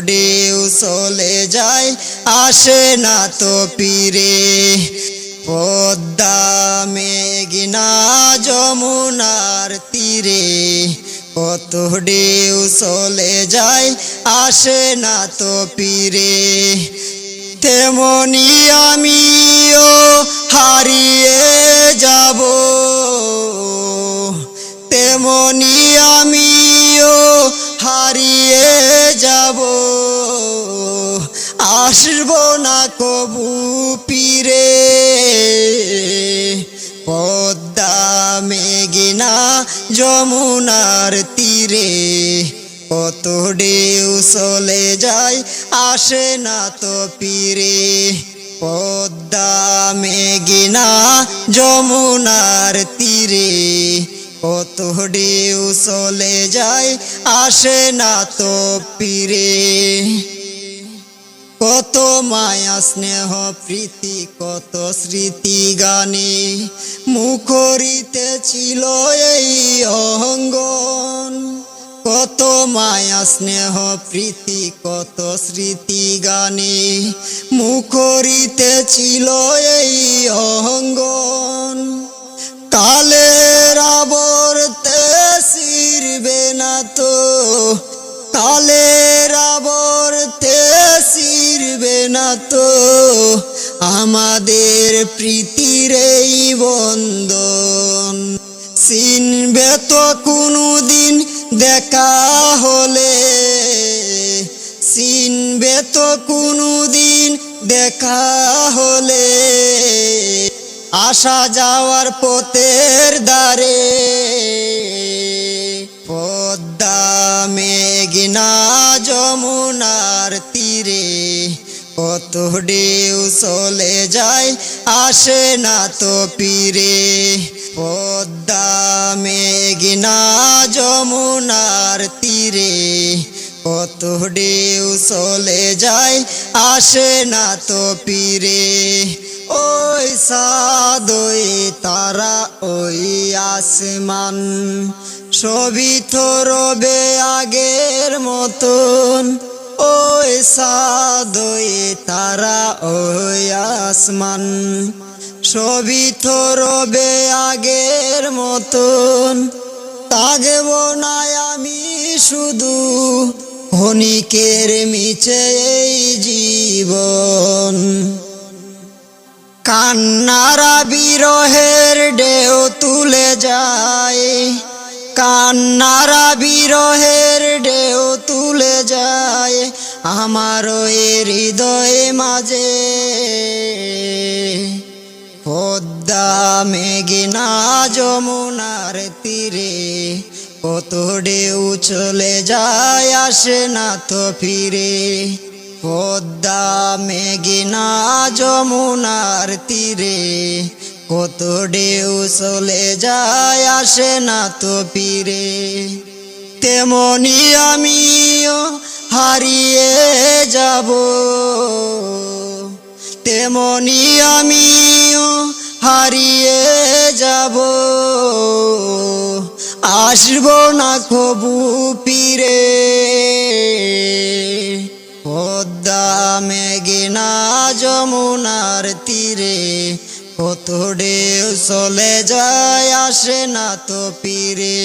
ঢেউ চলে যায় আসে না তো ফিরে। পদ্মা মেঘনা যমুনার তীরে কত ঢেউ চলে যায় আসে না তো ফিরে। তেমনি আমিও হারিয়ে যাব, তেমনি আমিও হারিয়ে যাব, আসব না কবু ফিরে। পদ্মা মেঘনা যমুনার তীরে কত ঢেউ চলে যায় আসে না তো ফিরে। পদ্মা মেঘনা যমুনার তীরে কত ঢেউ চলে যায় আসে না তো ফিরে। কত মায়া স্নেহ প্রীতি কত স্মৃতি গানে মুখরিতে ছিল এই অঙ্গন। কত মায়া স্নেহ প্রীতি কত স্মৃতি গানে মুখরিতে ছিল এই অঙ্গন। কালের আবর্তে ছিড়বে না তো, কালের আবর্তে ছিড়বে না তো আমাদের প্রীতির এই বন্ধন। চিনবে তো কোনদিন দেখা হলে, চিনবে তো কোনদিন দেখা হলে আসা যাওয়ার পথের ধারে। পদ্মা মেঘনা যমুনার তীরে কত ঢেউ চলে যায় আসে না তো ফিরে। পদ্মা মেঘনা যমুনার তীরে কত ঢেউ চলে যায় আসে না তো ফিরে। ওই চাঁদ ওই তারা ওই আসমান সবই তো রবে আগের মতন। ওই চাঁদ ওই তারা ওই আসমান সবই তো রবে আগের মতন। তাগব না আমি শুধু ক্ষণিকের মিছে এই জীবন। কান্নারা বিরহের ঢেউ তুলে যায়, কান্নারা বিরহের ঢেউ তুলে যায় আমার হৃদয় মাঝে। পদ্মা মেঘনা যমুনার তীরে কত ঢেউ চলে যায় আসে না তো ফিরে। পদ্মা মেঘনা যমুনার তীরে কত ঢেউ চলে যায় আসে না তো ফিরে। তেমনি আমিও হারিয়ে যাব, তেমনি আমিও হারিয়ে যাব, আসব না কবু ফিরে। পদ্মা মেঘনা যমুনার তীরে কত ঢেউ চলে যায় আসে না তো ফিরে।